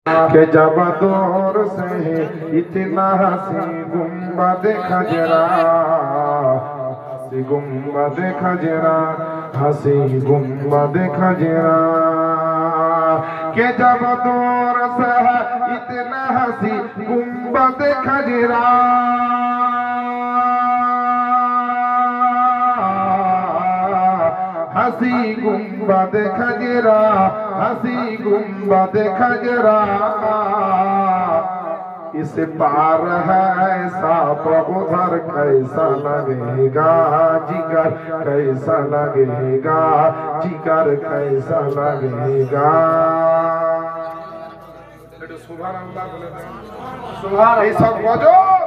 कि जब दूर से इतना हसी गुम्बद खजरा, हसी गुम्बद खजरा, हसी गुम्बद खजरा, कि जब दूर से इतना हसी गुम्बद खजरा, हसी गुम्बद खजरा, हसी गुम्बद खजरा, इस पार है ऐसा उधर कैसा लगेगा जिगर, कैसा लगेगा जिगर, कैसा लगेगा। सुबहानाल्लाह বলে দেন। সুবহান। এই সব গজল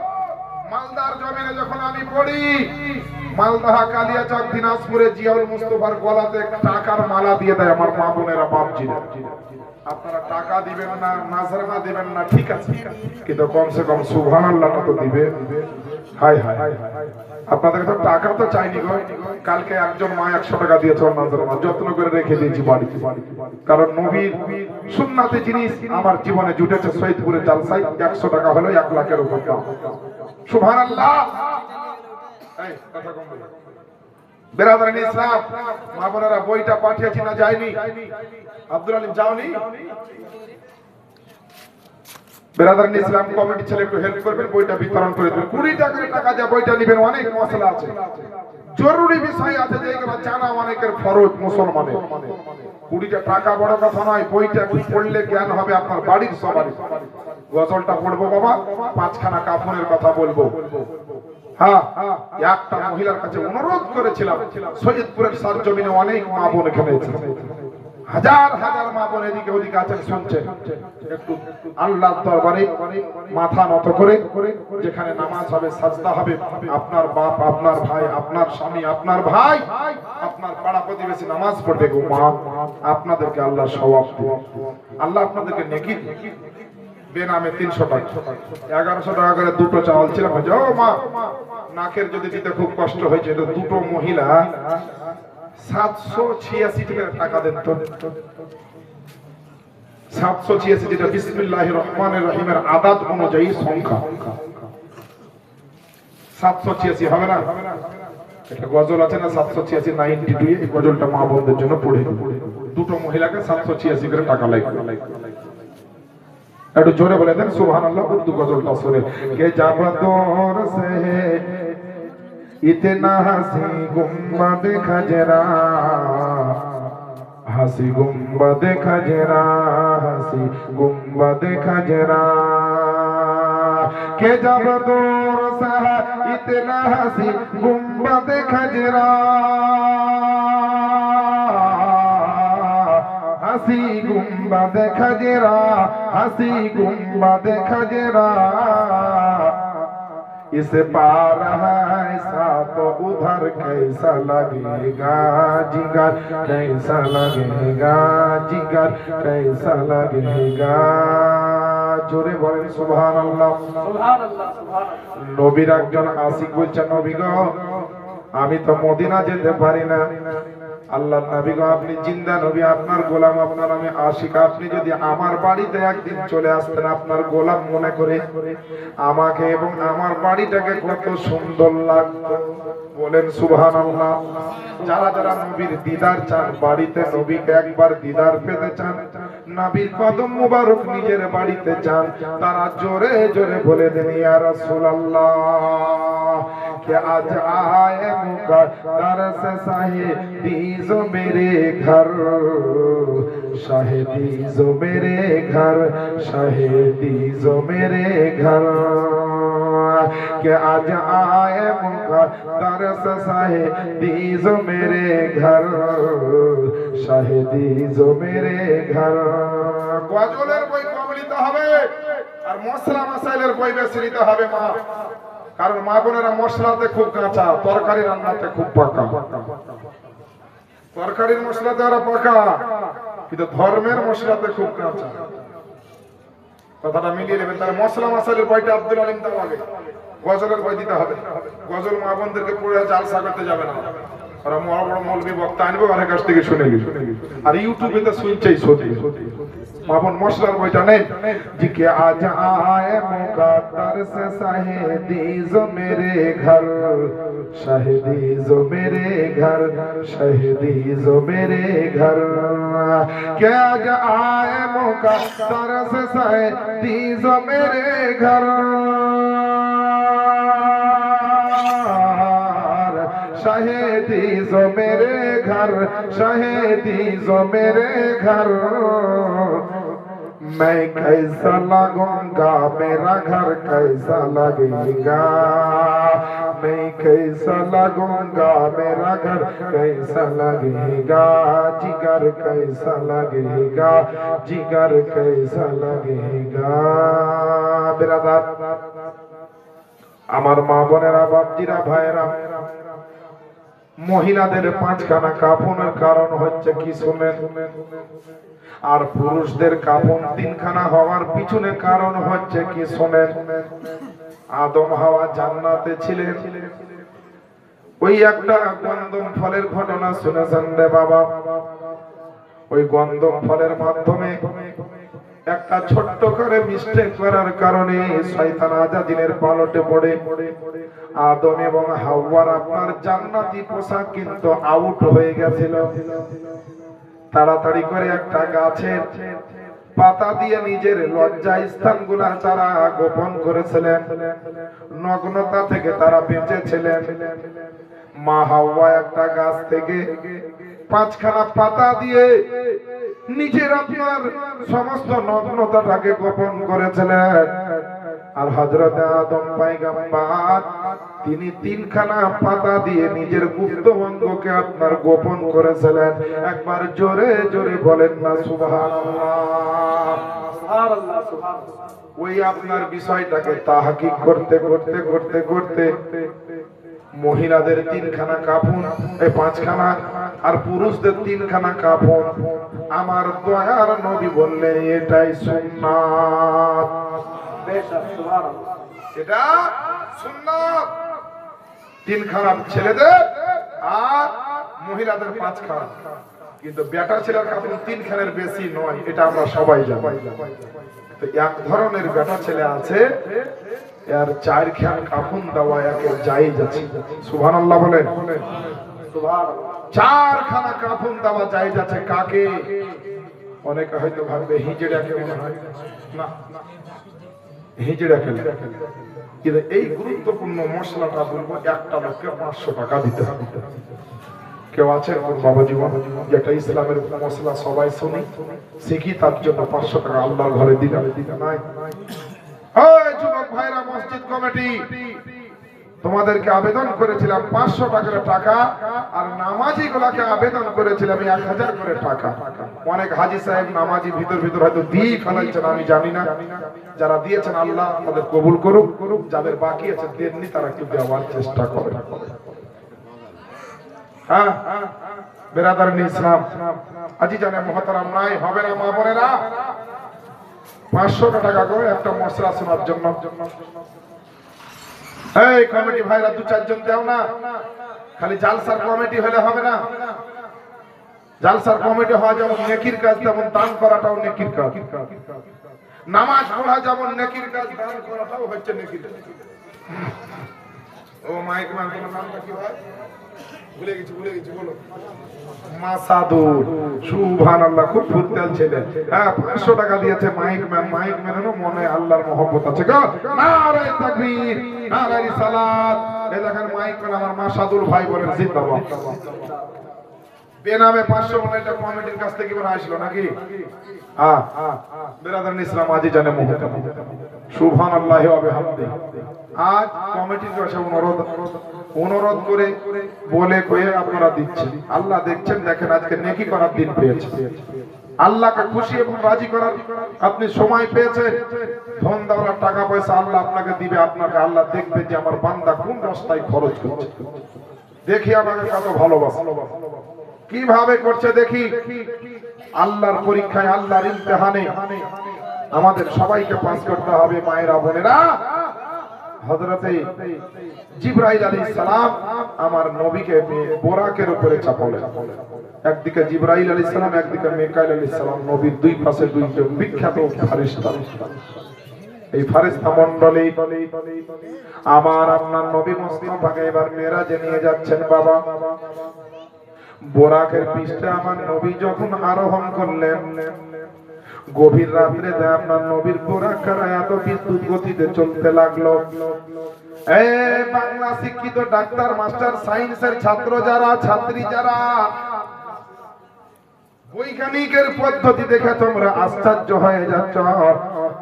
মালদার জমিনে যখন আমি পড়ি, মালদা কালিয়াচক দিনাজপুরে জিয়াউল মুস্তাফার গলাতে টাকার মালা দিয়ে দেয় আমার মা বোনেরা বাপজিরা। আপনারা টাকা দিবেন না, নাজরানা দিবেন না, ঠিক আছে, কিন্তু কমসে কম সুবহানাল্লাহ তো দিবে। হাই হাই, আপনাদের কাছে টাকা তো চাইনি গো। কালকে একজন মা 100 টাকা দিয়েছে নাজরানা, যত্ন করে রেখে দিয়েছি বাড়িতে, কারণ নবীর সুন্নাতে জিনিস আমার জীবনে জুটেছে। সৈয়দপুরে জালসায় 100 টাকা হলো 1 লাখের উপর দাম। সুবহানাল্লাহ। এই কথা কম বলো। বেরাদারান ইসলাম, মা বোনেরা বইটা পাঠিয়েছি না যায়নি? আব্দুল আলিম যাওনি? বেরাদারান ইসলাম কমিটি ছেলে একটু হেল্প করবেন, বইটা বিতরণ করে দেবেন। 20 টাকা যা বইটা নেবেন, অনেক মশলা আছে, জরুরি বিষয় আছে যেগুলো জানা অনেকের ফরজ মুসলমানের। 20 টাকা বড় কথা নয়, বইটা পড়লে জ্ঞান হবে আপনার বাড়ির সবারই। গজলটা পড়বো বাবা, 5খানা কাফনের কথা বলবো। হ্যাঁ, একটা মহিলার কাছে অনুরোধ করেছিলাম, সৈয়দপুরের সরজমিনে অনেক মা বোন এখানে হাজার হাজার মা বোন এদিকে ওদিকে আছেন, শুনছেন, একটু আল্লাহর দরবারে মাথা নত করে, যেখানে নামাজ হবে, সাজদা হবে, আপনার বাপ, আপনার ভাই, আপনার স্বামী, আপনার ভাই, আপনার পাড়া প্রতিবেশী নামাজ পড়বে গো মা, আপনাদেরকে আল্লাহ সওয়াব দেবে, আল্লাহ আপনাদেরকে নেকি দেবে। বেনামে 300 টাকা, 1100 টাকা করে দুটো চাউল ছিল। ও মা, নাকের যদি দিতে খুব কষ্ট হয়েছে, দুটো মহিলা 786 টাকা দেন তো। 786, যেটা বিসমিল্লাহির রহমানির রহিমের আদাদ অনুযায়ী সংখ্যা 786 হবে না? এটা গজল আছে না 786 92, এই গজলটা মা বোনদের জন্য পড়ে। দুটো মহিলাকে 786 করে টাকা লাগবে। একটু জোরে বলে দেন সুবহানাল্লাহ। উর্দু গজলটা শুনে, কে যাব দৌর সে ইতনা হাসি গুম্বদ খজরা, হাসি গুম্বদ খজরা, হাসি গুম্বদ খজরা, কে যাব দৌর সে ইতনা হাসি গুম্বদ খজরা, हसी गुम्बद खजरा, हसी गुम्बद खजरा, इस पार है ऐसा तो उधर कैसा लगेगा जिगर, कैसा लगेगा जिगर, कैसा लगेगा। जोरे बोलें सुबहानाल्लाह। सुबहानाल्लाह, सुबहानाल्लाह। नबीर एकजन आशिक बोलছেন, নবী গো, আমি তো মদিনা যেতে পারি না। আল্লাহ নবী গো, আপনি জিন্দা নবী, আপনার গোলাম, আপনার আমি আশিক, আপনি যদি আমার বাড়িতে একদিন চলে আসতেন, আপনার গোলাম মনে করে, আমাকে এবং আমার বাড়িটাকে কত সুন্দর লাগতো। বলেন সুবহানাল্লাহ। যারা যারা নবীর দিদার চান, বাড়িতে নবীকে একবার দিদার পেতে চান, নবীর কদম মুবারক নিজের বাড়িতে চান, তারা জোরে জোরে বলে দেন ইয়া রাসূলুল্লাহ, कि आज आए मुक़द्दर से शाहिदी जो मेरे घर, शाहिदी जो मेरे घर, शाहिदी जो मेरे घर, कि आज आए मुक़द्दर से शाहिदी जो मेरे घर, शाहिदी जो मेरे घर। গজলের বই কম নিতে হবে আর মশলা মাসাইলের বই বেশি নিতে হবে মা, কারণ মা বোনেরা মশলাতে খুব কাঁচা, তরকারি রান্নাতে খুব পাকা। তরকারির মশলাতে ওরা পাকা, কিন্তু ধর্মের মশলাতে খুব কাঁচা। কথাটা মিলিয়ে নেবেন। তার মশলা মাসালের বইটা আব্দুল আলিম দাও আগে, গজলের বই দিতে হবে। গজল মা বোনদেরকে পড়ে জালসা করতে যাবে না, ওরা বড় বড় মৌলবী বক্তা আনবে, ওর কাছ থেকে শুনে আর ইউটিউবে তো শুনছেই সত্যি। মামুন মশলার বইটা নেই জি কে আজ আয়ে মুকাদ্দার সে শাহেদি জো মেরে ঘর শাহেদি জো মেরে ঘর শাহেদি জো মেরে ঘর কে আজ আয়ে মুকাদ্দার সে শাহেদি জো মেরে ঘর शाहिदी जो मेरे घर शाहिदी जो मेरे घर मैं कैसा लगूंगा मेरा घर कैसा लगेगा मैं कैसा लगूंगा मेरा घर कैसा लगेगा जिगर कैसा लगेगा जिगर कैसा लगेगा बिरादर আমার মা বোনেরা বাপজিরা ভাইরা মহিলাদের পাঁচখানা কাফনের কারণ হচ্ছে কি শুনেন আর পুরুষদের কাফন তিনখানা হওয়ার পিছনে কারণ হচ্ছে কি শুনেন আদম হাওয়া জান্নাতে ছিলেন ওই একটা গন্ধম ফলের ঘটনা শুনেছেন রে বাবা ওই গন্ধম ফলের মাধ্যমে একটা ছোট্ট করে মিস্টেক করার কারণে শয়তান আজাজিলের পালটে পড়ে আদম এবং হাওয়ার আপনার জান্নাতি পোশাক কিন্তু আউট হয়ে গেছিল তাড়াতাড়ি করে একটা গাছের পাতা দিয়ে নিজের লজ্জা স্থানগুলো তারা গোপন করেছিলেন নগ্নতা থেকে তারা বেঁচেছিলেন মা হাওয়া একটা গাছ থেকে পাঁচখানা পাতা দিয়ে নিজের আপনার সমস্ত নগ্নতাটাকে গোপন করেছিলেন আর হযরত আদম পয়গম্বর তিনি তিনখানা পাতা দিয়ে নিজের গুপ্ত অঙ্গকে আপনার গোপন করেছিলেন একবার জোরে জোরে বলেন না সুবহানাল্লাহ সুবহানাল্লাহ সুবহানাল্লাহ ওই আপনার বিষয়টাকে তাহকিক করতে করতে করতে করতে মহিলাদের তিনখানা কাফন এই পাঁচখানা আর পুরুষদের তিনখানা কাফন আমার দয়ার নবী বললেন এটাই সুন্নাত বেশক সুবহানাল্লাহ এটা সুন্নাত তিনখানা ছেলেদের আর মহিলাদের পাঁচখানা কিন্তু বেটা ছেলের কাফন তিনখানের বেশি নয় এটা আমরা সবাই জানি তো এক ধরনের বেটা ছেলে আছে এর চারখান কাফন দেওয়া একে জায়েজ আছে সুবহানাল্লাহ বলেন সুবহানাল্লাহ চারখানা কাফন দেওয়া জায়েজ আছে কাকে অনেকে হয়তো ভাববে হিজড়াকে মনে হয় না হিজড়াকে কিন্তু এই গুরুত্বপূর্ণ মশলাটা বলবো একটা লোককে 500 টাকা দিতে হবে কেউ আছে বাবা জীবন যেটা ইসলামের মশলা সবাই শুনি শিখি তার জন্য 500 টাকা আল্লাহর ঘরে দিলাম নাই ওই যুবক ভাইরা মসজিদ কমিটি তোমাদেরকে আবেদন করেছিলাম 500 টাকার টাকা আর নামাজি গুলাকে আবেদন করেছিলাম 1000 করে টাকা অনেক হাজী সাহেব নামাজি ভিতর ভিতর হয়তো দিয়ে ফেলাইছেন আমি জানি না যারা দিয়েছেন আল্লাহ তাদের কবুল করুক যাদের বাকি আছে দেননি তারা একটু দেওয়ার চেষ্টা করে হ্যাঁ বেরাদারনি ইসলাম আজি জানে মুহতারাম নাই হবে না মা বোনেরা 500 টাকা করে একটা মশলা শোনার জন্য এই কমিটি ভাইরা দু চারজন দাও না খালি জালসার কমিটি হলে হবে না জালসার কমিটি হওয়া যেমন নেকির কাজ তেমন দান করাটাও নেকির কাজ নামাজ পড়া যেমন নেকির কাজ দান করাটাও হচ্ছে নেকির ও মাইক ম্যান তোমার নামটা কি ভাই ভুলে গেছি বলো মাসাদুর সুবহানাল্লাহ খুব ফুটতেল ছেলে হ্যাঁ 500 টাকা দিয়েছে মাইক ম্যানেরও মনে আল্লাহর মহব্বত আছে গো নারে তাকবীর নারে রিসালাত এই দেখেন মাইক ম্যান আমার মাসাদুর ভাই বলেন জিন্দাবাদ বেনামে 500 মনে একটা কমিটির কাছ থেকে বড় আসলো নাকি হ্যাঁ বেরাদার ইসলাম আজি জানে মুহতারাম সুবহানাল্লাহ ওয়া বিহামদি আজ কমিটির কাছে অনুরোধ করে বলে কয়ে আপনারা দিচ্ছেন আল্লাহ দেখছেন দেখেন আজকে নেকি করার দিন পেয়েছে আল্লাহকে খুশি এবং রাজি করার আপনি সময় পেয়েছেন ধন দৌলত টাকা পয়সা আল্লাহ আপনাকে দিবে আপনাকে আল্লাহ দেখবে যে আমার বান্দা কোন রাস্তায় খরচ করছে দেখি আমাকে কত ভালোবাসে কিভাবে করছে দেখি আল্লাহর পরীক্ষায় আল্লাহর ইমতিহানে আমাদের সবাইকে পাস করতে হবে মায়েরা বোনেরা হযরতে জিবরাইল আলাইহিস সালাম আমার নবীকে বোরাকের উপরে চাপালেন। একদিকে জিবরাইল আলাইহিস সালাম, একদিকে মিকাইল আলাইহিস সালাম, নবীর দুই পাশে দুইজন বিখ্যাত ফেরেশতা। এই ফেরেশতা মণ্ডলী আমার আপনার নবী মুস্তাফাকে এবার মেরাজে নিয়ে যাচ্ছেন। বাবা, বোরাকের পৃষ্ঠে আমার নবী যখন আরোহণ করলেন, গভীর রাত্রে আপনার নবীর বোরাকরা এত বিদ্যুৎ গতিতে চলতে লাগলো। বাংলা শিক্ষিত ডাক্তার, মাস্টার, সায়েন্সের ছাত্র যারা, ছাত্রী যারা, বৈজ্ঞানিকের পদ্ধতি দেখে তোমরা আশ্চর্য হয়ে যাচ্ছ।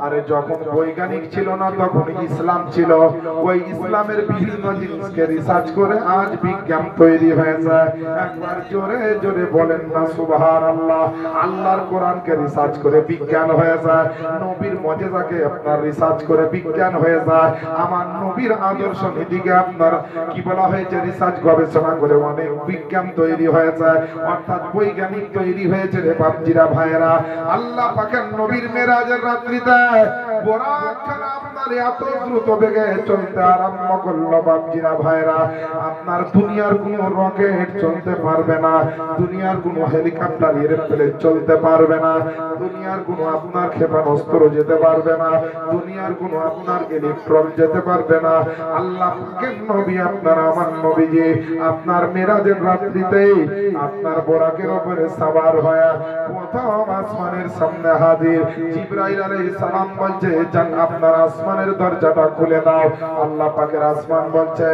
আরে যখন বৈজ্ঞানিক ছিল না তখন ইসলাম ছিল। ওই ইসলামের বিভিন্ন জিনিসকে রিসার্চ করে আজ বিজ্ঞান তৈরি হয়েছে। একবার জোরে জোরে বলেন না সুবহানাল্লাহ। আল্লাহর কোরআনকে রিসার্চ করে বিজ্ঞান হয়ে যায়, নবীর মুজিজাকে আপনার রিসার্চ করে বিজ্ঞান হয়ে যায়, আমার নবীর আদর্শ নীতিকে আপনার কি বলা হয়েছে রিসার্চ গবেষণা করে অনেক বিজ্ঞান তৈরি হয়ে যায়, অর্থাৎ বৈজ্ঞানিক তৈরি হয়েছে রে বাপজিরা ভাইয়েরা। আল্লাহ পাকের নবীর মেরাজের রাত্রিতে বোরাকখানা আপনার এত দ্রুত বেগে চলতে আরম্ভ করলো বাপজিরা ভাইয়েরা, আপনার দুনিয়ার কোন রকেট চলতে পারবে না, দুনিয়ার কোন হেলিকপ্টার এরোপ্লেন চলতে পারবে না, দুনিয়ার কোন আপনার ক্ষেপণাস্ত্র যেতে পারবে না, দুনিয়ার কোন আপনার ইলেকট্রন যেতে পারবে না। আল্লাহ পাকের নবী আপনার আমার নবীজি আপনার মেরাজের রাত্রিতে আপনার বোরাকের উপরে সওয়ার হয়ে প্রথম আসমানের সামনে হাজির। জিবরাইল আলাইহিস সালাম বলছে জান আপনার আসমানের দরজাটা খুলে দাও। আল্লাহ পাকের আসমান বলছে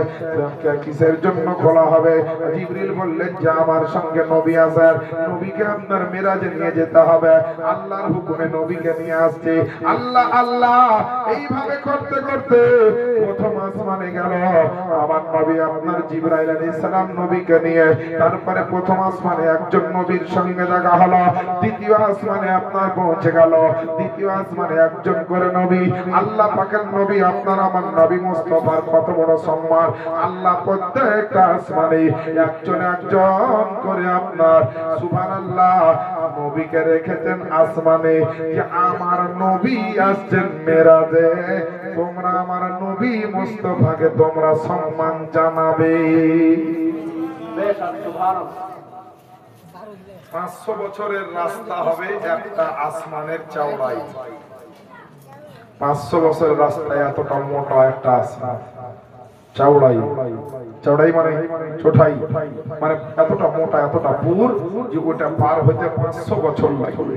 কিসের জন্য খোলা হবে? জিবরিল বললেন যে আমার সঙ্গে নবী আছেন, নবীকে আপনার মেরাজে নিয়ে যেতে হবে। আল্লাহর হুকুমে নবীকে নিয়ে আসছে। আল্লাহ আল্লাহ এইভাবে করতে করতে প্রথম আসমানে গেল আমার নবী আপনার জিবরাইল আলাইহিস সালাম নবীকে নিয়ে। তারপরে প্রথম আসমানে একজন নবীর সঙ্গে দেখা হলো, দ্বিতীয় আসমানে আপনার পৌঁছে গেল, দ্বিতীয় আসমানে একজন করে নবী। আল্লাহ পাকের নবী আপনার আমার নবী মুস্তাফার কত বড় সম্মান। আল্লাহ প্রত্যেকটা আসমানে একজন একজন করে আপনার সুবহানাল্লাহ নবীকে রেখেছেন আসমানে, যে আমার নবী আসছেন মেরাজে, তোমরা আমার নবী মুস্তাফাকে তোমরা সম্মান জানাবে। 500 বছরের রাস্তা হবে একটা আসমানের চওড়াই। 500 বছরের রাস্তায় এতটা মোটা একটা আসমান, চওড়াই, চওড়াই মানে ছোটাই, মানে এতটা মোটা এতটা পুর যে ওটা পার হইতে 500 বছর লাগবে।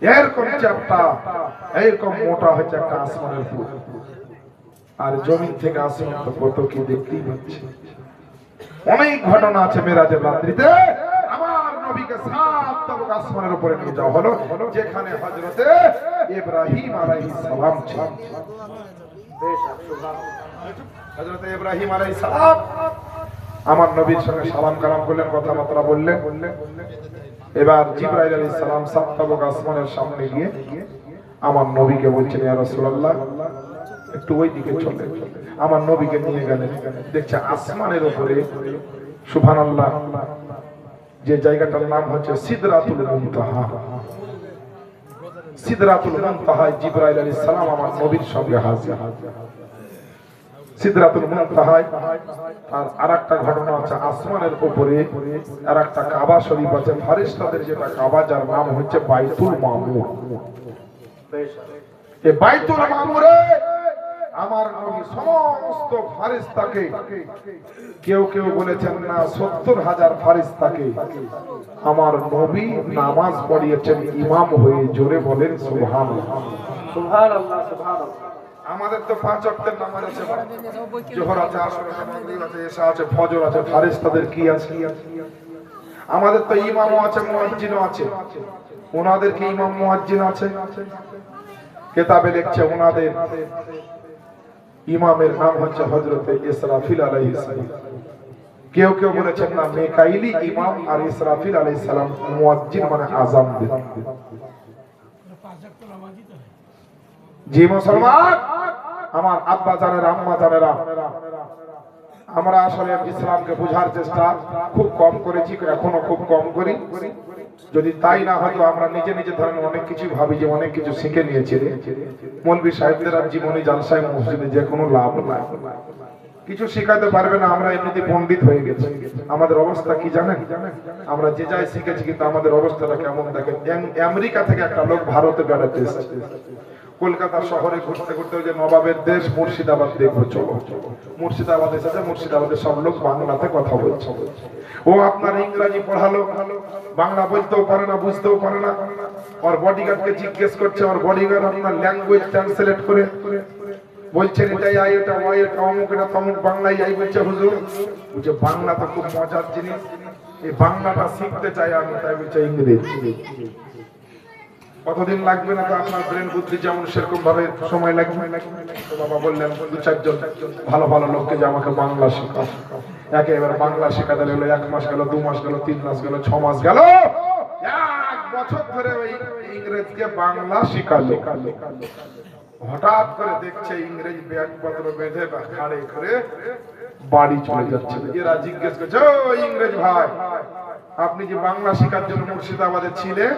এরকম চ্যাপ্টা এরকম মোটা হচ্ছে একটা আসমানের পুর। আর জমিন থেকে আসমান তো কত কি দেখতেই পাচ্ছি। অনেক ঘটনা আছে মেরাজের রাত্রিতে। আমার নবীকে সাত তবক আসমানের উপরে নিয়ে যাওয়া হলো, যেখানে হযরতে ইব্রাহিম আলাইহিস সালাম ছিলেন। হযরতে ইব্রাহিম আলাইহিস সালাম আমার নবীর সঙ্গে সালাম কালাম করলেন, কথাবার্তা বললেন। এবার জিবরাইল আলাইহিস সালাম সাত তবক আসমানের সামনে গিয়ে আমার নবীকে বলছেন ইয়া রাসূলুল্লাহ একটু ওই দিকে চলে। আমার নবীকে নিয়ে গেলেন, দেখছে আসমানের উপরে সুবহানাল্লাহ যে জায়গাটার নাম হচ্ছে সিদরাতুল মুনতাহা। সিদরাতুল মুনতাহায় জিবরাইল আলাইহিস সালাম আমার নবীর সঙ্গে হাজির। সিদরাতুল মুনতাহায় আর আরেকটা ঘটনা আছে, আসমানের উপরে আরেকটা কাবা শরীফ আছে, ফেরেশতাদের যেটা কাবা, যার নাম হচ্ছে বাইতুল মামুর। এই বাইতুল মামুরে আমার নবী সমস্ত ফেরেশতাকে, কেউ কেউ বলেছেন না 70,000 ফেরেশতাকে আমার নবী নামাজ পড়িয়েছেন ইমাম হয়ে। জোরে বলেন সুবহানাল্লাহ। সুবহানাল্লাহ সুবহানাল্লাহ। আমাদের তো 5 ওয়াক্তের নামাজ আছে, জোহর আছে, আসর আছে, মাগরিব আছে, ইশা আছে, ফজর আছে, ফেরেশতাদের কি আছে? আমাদের তো ইমামও আছে, মুয়াজ্জিনও আছে। ওনাদের কি ইমাম মুয়াজ্জিন আছে? কিতাবে লিখছে ওনাদের ইমামের নাম হচ্ছে হযরতে ইসরাফিল আলাইহিস সালাম। কেউ কেউ বলেছেন না মিকাইলি ইমাম আর ইসরাফিল আলাইহিস সালাম মুয়াজ্জিন, মানে আযান দেন। জি মুসলমান আমার আব্বা জানেরা, আম্মা জানেরা, আমরা আসলে ইসলামকে বোঝার চেষ্টা খুব কম করেছি, এখনো খুব কম করি। যদি তাই না হতো আমরা নিজে নিজে ধরেন অনেক কিছু ভাবি যে অনেক কিছু শিখে নিয়েছি রে। মৌলভী সাহেবদের আর জীবনী জালসায় মসজিদে যে কোনো লাভ নাই, কিছু শেখাতে পারবে না। আমরা এমনিতে পণ্ডিত হয়ে গেছি। আমাদের অবস্থা কি জানেন? আমরা যে যাই শিখেছি কিন্তু আমাদের অবস্থাটা কেমন দেখেন। আমেরিকা থেকে একটা লোক ভারতে বেড়াতে এসেছে, কলকাতা শহরে ঘুরতে ঘুরতে ওই যে নবাবের দেশ মুর্শিদাবাদ দেখবো, চলো মুর্শিদাবাদ এসেছে। মুর্শিদাবাদের সব লোক বাংলাতে কথা বলছে। ও আপনার ইংরেজি পড়ালো, বাংলা বলতেও পারে না, বুঝতেও পারে না। ওর বডিগার্ডকে জিজ্ঞেস করছে, ওর বডিগার্ড আপনার ল্যাঙ্গুয়েজ ট্রান্সলেট করে বলছেন এটাই আই, এটা ওয়াই, এটা অমুক, এটা তমুক, বাংলায় আই বলছে। হুজুর বলছে বাংলা তো খুব মজার জিনিস, এই বাংলাটা শিখতে চাই আমি, তাই বলছে ইংরেজি। কতদিন লাগবে না তো আপনার ব্রেন বুদ্ধি যেমন সেরকম ভাবে সময় লাগবে। তো বাবা বললেন দু চারজন ভালো ভালো লোককে যে আমাকে বাংলা শেখাও। একেবারে বাংলা শেখাতে লাগলো। 1 মাস গেল, 2 মাস গেল, 3 মাস গেল, 6 মাস গেল, 1 বছর ধরে ওই ইংরেজকে বাংলা শেখালো। হঠাৎ করে দেখছে ইংরেজ ব্যাগপত্র বেঁধে বা ঘাড়ে করে বাড়ি চলে যাচ্ছে। এরা জিজ্ঞেস করছে, ও ইংরেজ ভাই, আপনি যে বাংলা শেখার জন্য মুর্শিদাবাদে ছিলেন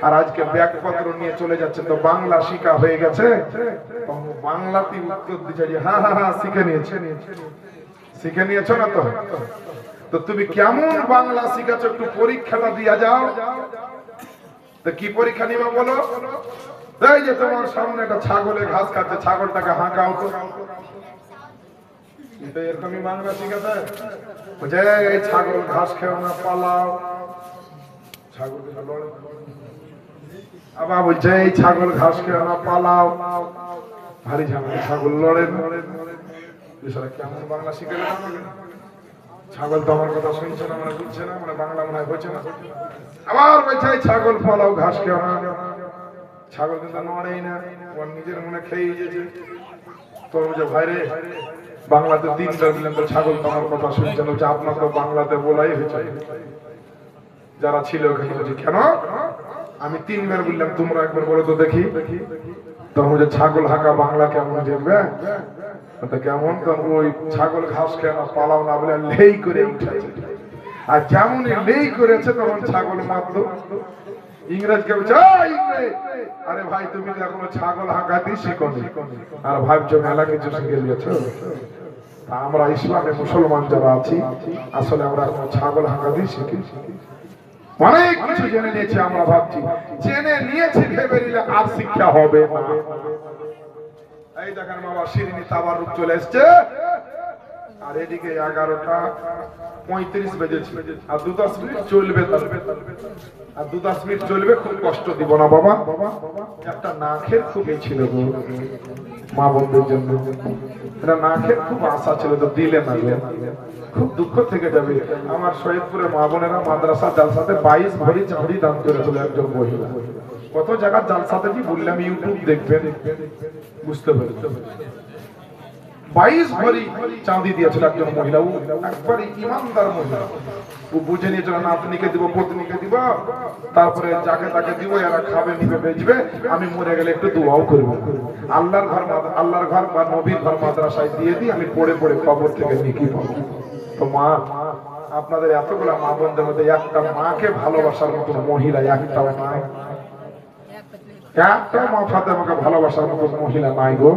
আর আজকে ব্যাগপত্র নিয়ে চলে যাচ্ছেন, তো বাংলা শিখা হয়ে গেছে? বাংলাতে উত্তর দিচ্ছে যে হ্যাঁ হ্যাঁ হ্যাঁ শিখে নিয়েছে। শিখে নিয়েছো না? তো তুমি কেমন বাংলা শিখেছো একটু পরীক্ষাটা দিয়া যাও। তো কি পরীক্ষা নিবা বলো? এই যে তোমার সামনে একটা ছাগলে ঘাস খাচ্ছে, ছাগলটাকে হাঁকাও তো। এরকমই বাংলা শিখাতে বলছে এই ছাগল ঘাস খেও না, পালাও। ছাগল লড়ে। আবার বলছে এই ছাগল ঘাস খেও না, পালাও। ভারী ঝামেলা, ছাগল লড়ে না। কেমন বাংলা শিখে ছাগল তো আমার কথা শুনছে না, মানে বুঝছে না, মানে বাংলা মনে হয় হচ্ছে না। আবার বলছে ছাগল পালাও, ঘাস খেও না। ছাগল কিন্তু নড়েই না, ওর নিজের মনে খেয়ে গেছে। তোর যে ভাইরে বাংলাতে 3বার দিলেন তো ছাগল তো আমার কথা শুনছে না। আপনার তো বাংলাতে বলাই হয়েছে। যারা ছিল ওখানে বলছে কেন আমি 3বার বললাম, তোমরা একবার বলো তো দেখি। তখন যে ছাগল হাঁকা বাংলা কেমন দেখবে কেমন? তখন ওই ছাগল ঘাস খেয়ে না, পালাও না বলে লেই করে উঠেছে। আর যেমনই লেই করেছে তখন ছাগল মারলো। ইংরেজকে বলছে আরে ভাই তুমি তো এখনো ছাগল হাঁকাতে শিখোনি আর ভাবছো মেলা কিছু শিখে নিয়েছো। আমরা ইসলামে মুসলমান যারা আছি আসলে আমরা এখনো ছাগল হাঁকাতে শিখি। অনেক কিছু জেনে নিয়েছি, আমরা ভাবছি জেনে নিয়েছি ভেবে নিলে আর শিক্ষা হবে না। এই দেখেন বাবা শিরিনি তাবারুক চলে এসছে আর এদিকে 11টা 35 বেজেছে আর 2-10 মিনিট চলবে। আর 2-10 মিনিট চলবে, খুব কষ্ট দিব না বাবা। একটা না খেয়ে খুবই ছিল গো মা বন্ধুর জন্য, এটা না খেয়ে খুব আশা ছিল, তো দিলে না গো, খুব দুঃখ থেকে যাবে। আমার শহীদপুরে মা বোনেরা মাদ্রাসা জালসাতে 22 ভরি দান করেছিল একজন মহিলা। কত জায়গার জালসাতে কি বললাম, ইউটিউব দেখবেন বুঝতে পারবেন। 22 ভরি চাঁদি দিয়েছিল একজন মহিলা, একবারে ইমানদার মহিলা। ও বুঝে নিয়েছিল নাতনিকে দিব, পত্নীকে দিব, তারপরে যাকে তাকে দিব, এরা খাবে নিবে বেচবে, আমি মরে গেলে একটু দোয়াও করবো। আল্লাহর ঘর বা নবীর ঘর মাদ্রাসায় দিয়ে দিই, আমি পড়ে পড়ে কবর থেকে নিকি পাবো। তো মা আপনাদের এতগুলা মা বোনদের মধ্যে একটা মাকে ভালোবাসার মতো মহিলা একটাও নাই। একটা মা ফাতেমাকে ভালোবাসার মতো মহিলা নাই গো।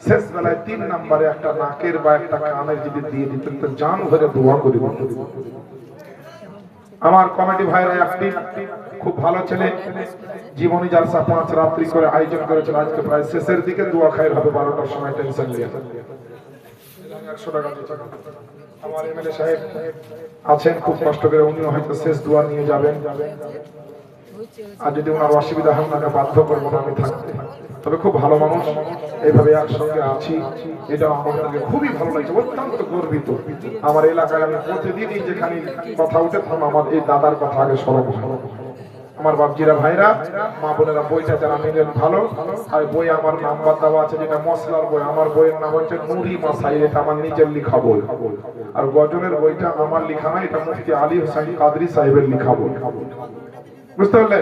শেষ বেলায় 3 নম্বরে একটা নাকের বা একটা কানের যদি দিয়ে দিতেন তো জান ভরে দোয়া করে দিতেন। আমার কমিটি ভাইরা একটি খুব ভালো ছেলে, জীবনী জালসা 5 রাত্রি করে আয়োজন করেছেন। আজকে প্রায় শেষের দিকে দোয়া খাইর হবে 12টার সময়, টেনশন নিয়ে 100 টাকা। আমার এমএলএ সাহেব আছেন, খুব কষ্ট করে উনি হয়তো শেষ দোয়া নিয়ে যাবেন। আর যদি ওনার অসুবিধা হয় ওনাকে বাধ্য করবো না আমি থাকতে। তবে খুব ভালো মানুষ, এইভাবে একসঙ্গে আছি, এটা আমাদেরকে খুবই ভালো লাগছে, অত্যন্ত গর্বিত। আমার এলাকায় আমি প্রতিদিনই যেখানে কথা উঠে তখন আমার এই দাদার কথা আগে স্মরণ হয়। আমার বাপজিরা ভাইরা মা বোনেরা বইটা যারা নিলেন ভালো। আর বই আমার নাম্বার দেওয়া আছে, যেটা মশলার বই। আমার বইয়ের নাম হচ্ছে নুরি মাসাইল, এটা আমার নিজের লেখা বই। আর গজলের বইটা আমার লেখা না, এটা মুফতি আলী হোসেন কাদরি সাহেবের লেখা বই। বুঝতে পারলে?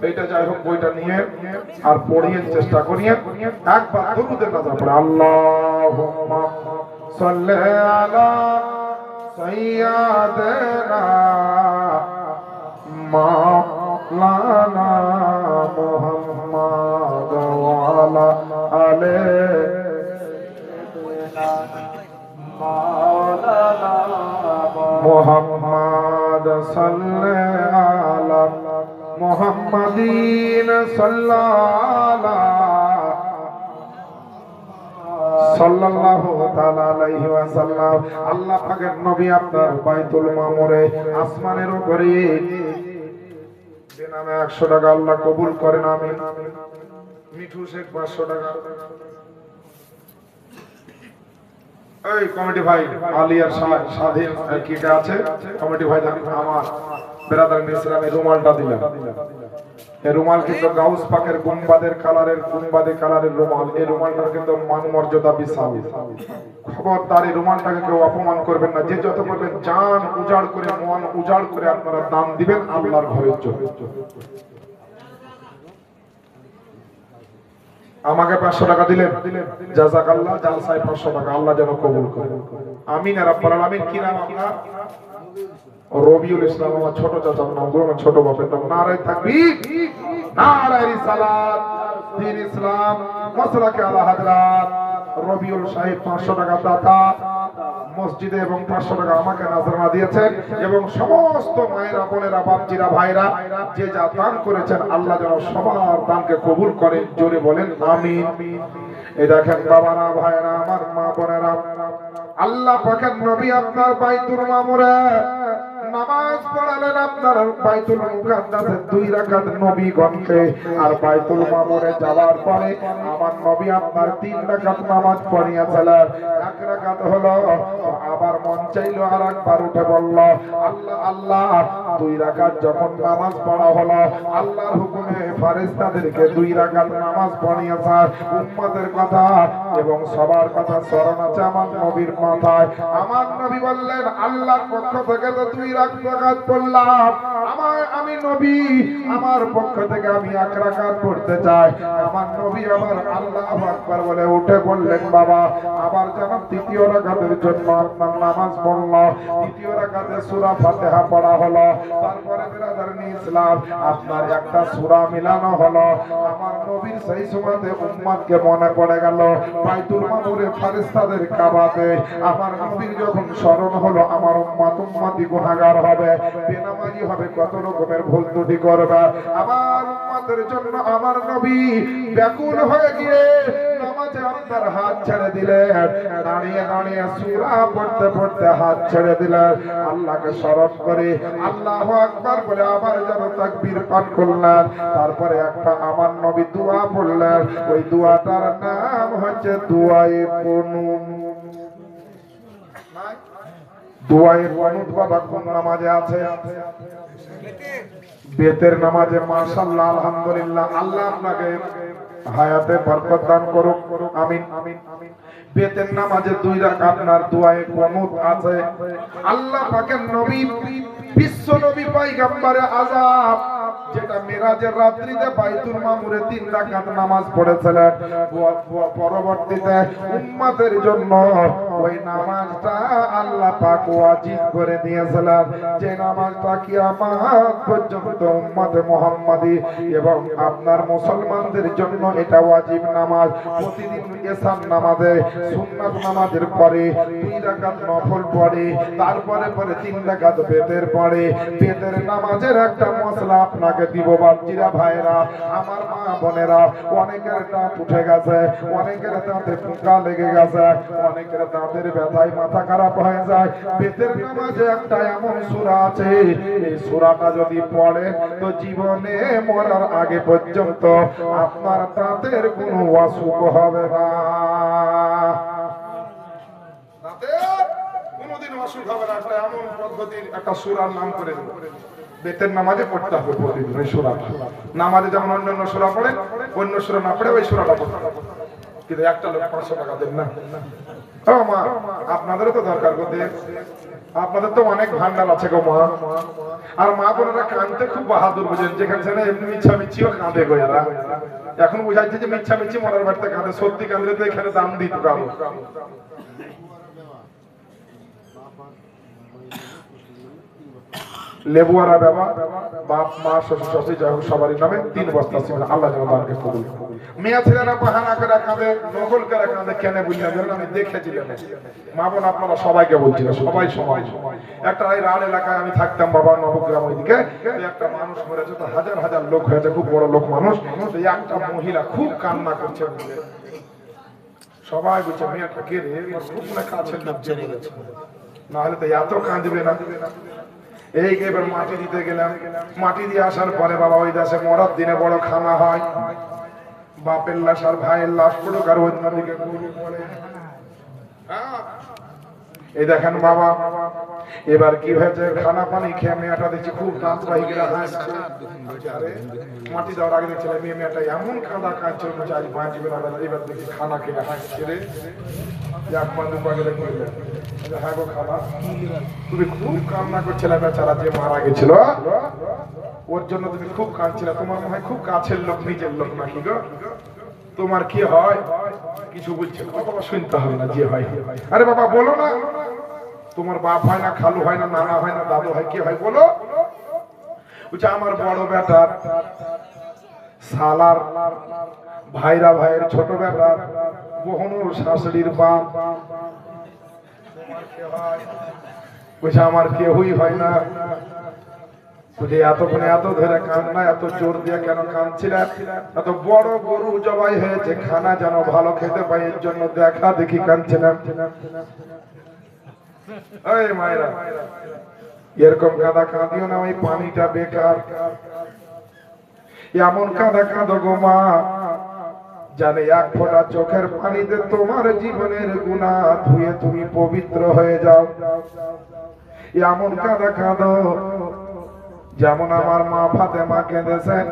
এইটা যাই হোক বইটা নিয়ে আর পড়িয়ে চেষ্টা করিয়ে একবার দরুদের নাজার পড়ে আল্লাহুম্মা সাল্লি আলা সাইয়্যিদিনা মাওলানা মুহাম্মদ ওয়া আলা আলে মাওলানা মুহাম্মদ সাল্লাল্লাহু আলা মুহাম্মাদিন সাল্লাল্লাহু তাআলা আলাইহি ওয়াসাল্লাম। আল্লাহ পাকের নবী আপনার বাইতুল মামুরে আসমানের উপরে দিনামে 100 টাকা আল্লাহ কবুল করেন, আমিন। মিঠু শেখ 500 টাকা। এই কমিটি ভাই আলিয়ার স্বাধীন কিটা আছে, কমিটি ভাই আমার বেরাদার ইসলামের রুমালটা দিলাম। এই রুমাল কিন্তু গাউস পাকের গুম্বাদের কালারের রুমাল। এই রুমালটার কিন্তু মান মর্যাদা বিশাল। খবরদার এই রুমালটাকে কেউ অপমান করবেন না। যে যত বলবেন জান উজাড় করে, মন উজাড় করে আপনারা দান দিবেন আল্লাহর ঘরের জন্য। আমাকে 500 টাকা দিলেন, জাযাকাল্লাহ। জালসায় 500 টাকা, আল্লাহ যেন কবুল করে, আমিন ইয়া রাব্বাল আলামিন। কি নাম আপনার? রবিউল ইসলাম। আমার ছোট চাচার নাম, আমার ছোট বাপের নাম। নারায়ে তাকবীর, নারায়ে রিসালাত, দ্বীন ইসলাম, মাসলাকে আলা হযরত রবিউল সাহেব 500 টাকা দাতা মসজিদে এবং 500 টাকা আমাকে নাজরানা দিয়েছেন। এবং সমস্ত মায়েরা, বোনেরা, বাপজিরা, ভাইরা যে যা দান করেছেন আল্লাহ যেন সবার দানকে কবুল করেন। জোরে বলেন আমিন। এই দেখেন বাবারা, ভাইরা, আমার মা বোনেরা, আল্লাহ পাকের নবী আপনার বাইতুল মামুরে নামাজ পড়ালেন। আপনার বাইতুল মুকাদ্দাসে 2 রাকাত নবীগণকে, আর বাইতুল মামুরে যাওয়ার পরে আমার নবী আপনার 3 রাকাত নামাজ পড়িয়েছিলেন। 1 রাকাত হলো, আবার মন চাইলো আর একবার উঠে বলল আল্লাহ আল্লাহ। 2 রাকাত যখন নামাজ পড়া হলো, আল্লাহর হুকুমে ফেরেশতাদেরকে 2 রাকাত নামাজ পড়িয়েছে। উম্মতের কথা এবং সবার কথা স্মরণ আছে আমার নবীর মাথায়। আমার নবী বললেন আল্লাহর পক্ষ থেকে তো 2 রাকাত পড়লাম, আমি নবী আমার পক্ষ থেকে আমি 1 রাকাত পড়তে চাই। আমার নবী আবার আল্লাহু আকবার বলে উঠে বললেন বাবা আবার যেন 3য় রাকাতের জন্য আপনার নামাজ পড়ল। 3য় রাকাতে সূরা ফাতিহা পড়া হলো। তারপরে বিরাদারনি ইসলাম আপনার একটা সূরা মিলানো হলো। আমার নবীর সেই সময়তে উম্মতকে মনে পড়ে গেল বাইতুল মামুরে ফেরেশতাদের কাবাতে আমার নবীর যখন স্মরণ হলো আমার উম্মতি গুনাহগার হবে, বেনামাজি হবে, কত রকমের ভুল ত্রুটি করবে। আমার উম্মতের জন্য আমার নবী ব্যাকুল হয়ে গিয়ে নামাজে আপনার হাত ছেড়ে দিলেন। দাঁড়িয়ে দাঁড়িয়ে সূরা পড়তে পড়তে হাত ছেড়ে দিলেন। আল্লাহকে স্মরণ করে আল্লাহু আকবার বলে আবার যেন তাকবীর পাঠ করলেন। তারপরে একটা আমার নবী দোয়া পড়লেন। ওই দোয়াটার নাম হচ্ছে দুআয়ে কুনুত। দুআয়ে কুনুত বাবা কোন নামাজে আছে? বেতের নামাজে। মাশাআল্লাহ, আলহামদুলিল্লাহ। আল্লাহ আপনাকে হায়াতে বরকত দান করুক, আমিন। বেতের নামাজে 2 রাকাত আপনার দুআয়ে কুনুত আছে। আল্লাহ পাকের নবী বিশ্ব নবী পয়গম্বরে আযম যেটা মিরাজের রাত্রিতে বাইতুল মামুরে 3 রাকাত নামাজ পড়েছিলেন, পরবর্তীতে উম্মতের জন্য ওই নামাজটা আল্লাহ পাক ওয়াজিব করে দিয়েছিলেন। যে নামাজটা কিয়ামত পর্যন্ত উম্মতে মুহাম্মাদি এবং আপনার মুসলমানদের জন্য এটা ওয়াজিব নামাজ। প্রতিদিন এশার নামাজে সুন্নাত নামাজের পরে 2 রাকাত নফল পড়ে, তারপরে 3 রাকাত বেতের পড়ে। বেতের নামাজের একটা মশলা আপনাকে দিব বাপজিরা, ভাইরা, আমার মা বোনেরা। অনেকের দাঁত উঠে গেছে, অনেকের দাঁতে পোকা লেগে গেছে, অনেকের দাঁতের ব্যথায় মাথা খারাপ হয়ে যায়। বেতের নামাজে একটা এমন সূরা আছে, এই সূরাটা যদি পড়ে তো জীবনে মরার আগে পর্যন্ত আপনার দাঁতের কোনো অসুখ হবে না। কোনদিন অসুখ হবে না। একটা এমন পদ্ধতির একটা সূরার নাম করে দেব। বেতের নামাজে পড়তে হবে প্রতিদিন ওই সূরাটা। নামাজে যেমন অন্যান্য সূরা পড়েন, অন্য সূরা না পড়ে ওই সূরাটা পড়তে হবে। কিন্তু একটা লোক 500 টাকা দেন না। ও মা, আপনাদেরও তো দরকার করতে, আপনাদের তো অনেক ভান্ডার আছে গো মা। আর মা বোনেরা কাঁদতে খুব বাহাদুর, বুঝেন। যেখানে সেখানে এমনি মিচ্ছামিচ্ছিও কাঁদে গো এরা। এখন বুঝাইছে যে মিচ্ছামিচ্ছি মরার বাড়িতে কাঁদে, সত্যি কাঁদলে তো এখানে দাম দিত কারো। লেবুয়ারা বাবা, বাপ মা শ্বশুর শাশুড়ি যাই হোক সবারই নামে 3 বস্তা সিমেন্ট, আল্লাহ যেন তাকে কবুল করে। মেয়ে ছেলেরা বাহানা করে কাঁদে, নকল করে কাঁদে, কেন বুঝলেন? আমি দেখেছিলাম। মা বোন আপনারা সবাইকে বলছি না, সবাই সবাই একটা এই রাড় এলাকায় আমি থাকতাম বাবা, নবগ্রাম ওইদিকে। একটা মানুষ মরেছে, তো হাজার হাজার লোক হয়েছে, খুব বড় লোক মানুষ। এই একটা মহিলা খুব কান্না করছে, সবাই বলছে মেয়েটা কে রে, খুব না কাছে না হলে তো এত কাঁদবে না। এই এবার মাটি দিতে গেলাম, মাটি দিয়ে আসার পরে বাবা ওই দেশে মরার দিনে বড় খানা হয়, বাপের লাশ আর ভাইয়ের লাশ পড়ুক আর অন্যদিকে এই দেখেন বাবা। এবার কি হয়েছে, খানা পানি খেয়ে মেয়েটা দেখছি খুব দাঁত বাহিকেরা হাসছে। মাটি দেওয়ার আগে দেখছিলাম মেয়েটা এমন কাঁদা কাঁদছে, আজ বাঁচবে না। এবার দেখি খানা খেয়ে হাসছে রে, এক পা দু পা গেলে করলে। হ্যাঁ গো খালা, তুমি খুব কান্না করছিলে বেচারা যে মারা গেছিল, ওর জন্য তুমি খুব কাঁদছিলে। তোমার মনে হয় খুব কাছের লোক, নিজের লোক নাকি গো? তোমার কি হয়? কিছু বলছে বাবা, শুনতে হবে না, যে হয়। আরে বাবা বলো না, তোমার বাপ হয় না, খালু হয় না, নানা হয় না, দাদু হয়, কি হয় বলো? বুঝছে আমার বড় বেটার সালার ভাইরা ভাইয়ের ছোট বেটার বহুনুর শাশুড়ির বাপ। বুঝছে আমার কেউই হয় না। বুঝে এতক্ষণে এত ধরে কান্না, এত জোর দিয়ে কেন কাঁদছিলেন? এত বড় গরু জবাই হয়েছে, খানা যেন ভালো খেতে পাই, এর জন্য দেখা দেখি কাঁদছিলেন। এই মায়েরা এরকম কাঁদা কাঁদিও না, ওই পানিটা বেকার। এমন কাঁদা কাঁদো গো মা, জানে এক ফোঁটা চোখের পানিতে তোমার জীবনের গুনাহ ধুয়ে তুমি পবিত্র হয়ে যাও। এমন কাঁদা কাঁদো যেমন আমার মা ফাতেমা কেঁদেছেন।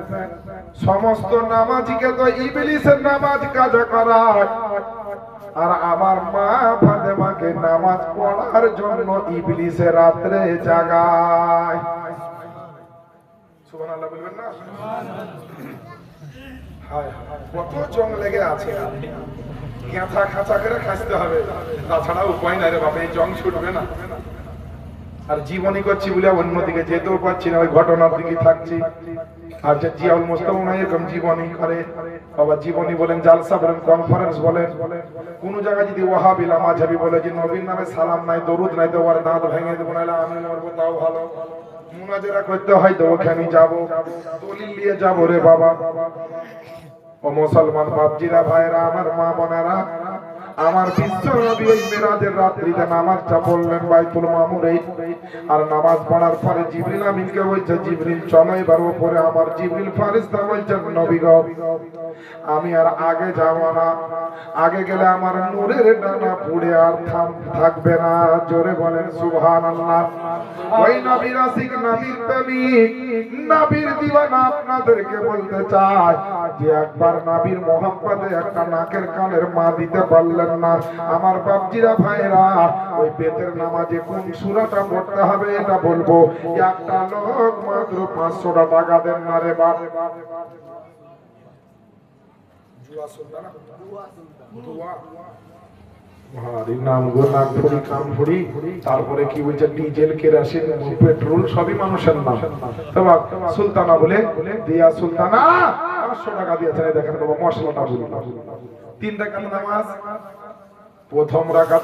সমস্ত নামাজিকে তো ইবলিসের নামাজ কাজা করায়, আর আমার মা ফাতেমাকে নামাজ পড়ার জন্য ইবলিসে রাত্রে জাগায়। সুবহানাল্লাহ বলবেন না? হায় হায়, কত জং লেগে আছে, কেঁথা খাঁচা করে খাসতে হবে, তাছাড়া উপায় নাই রে বাবা, এই জং ছুটবে না। আর জীবনী করছি বলে অন্যদিকে যেতেও পারছি না, ওই ঘটনার দিকে থাকছি। আর যে জিয়াউল মুস্তাফা নাই এরকম জীবনী করে বাবা, জীবনী বলেন, জালসা বলেন, কনফারেন্স বলেন, কোন জায়গায় যদি ওয়াহাবিলা মাযহাবি বলে যে নবীর নামে সালাম নাই, দরুদ নাই, তো ওর দাঁত ভেঙে দেবো, নাহলে আমি মরবো, তাও ভালো। মুনাজারা করতে হয় তো ওখানে যাবো, দলিল নিয়ে যাবো রে বাবা। ও মুসলমান বাপজিরা, ভাইরা, আমার মা বোনেরা, আমার বিশ্ব নবী ওই মেরাজের রাত্রিতে নামাজটা পড়লেন বাইতুল মামুরে। আর নামাজ পড়ার পরে জিবরিল আমিনকে বলছে, জিবরিল চলো এবার উপরে। আমার জিবরিল ফেরেশতা বলছেন, নবী গো আমি আর আগে যাব না, আগে গেলে আমার নূরের ডানা পুড়ে আর থাকবে না। জোরে বলেন সুবহানাল্লাহ। ওই নবীর আশিক, নবীর প্রেমিক, নবীর দিওয়ানা আপনাদেরকে বলতে চাই যে একবার নবীর মোহাম্মদে একটা নাকের কানের মা দিতে পারলেন না। আমার বাপজিরা ভাইরা, ওই বেতের নামাজে কোন সূরাটা পড়তে হবে এটা বলবো। একটা লোক মাত্র 500 টাকা দেন না রে বাপ। জুয়া সুলতানা, জুয়া তারপরে কি বলছে, ডিজেল, কেরোসিন, পেট্রোল সবই মানুষের নাম। সুলতানা বলে দিয়া সুলতানা 500 টাকা দিয়েছেন। দেখেন বাবা মশলাটা বলুন। 3 রাকাত নামাজ, প্রথম রাকাতে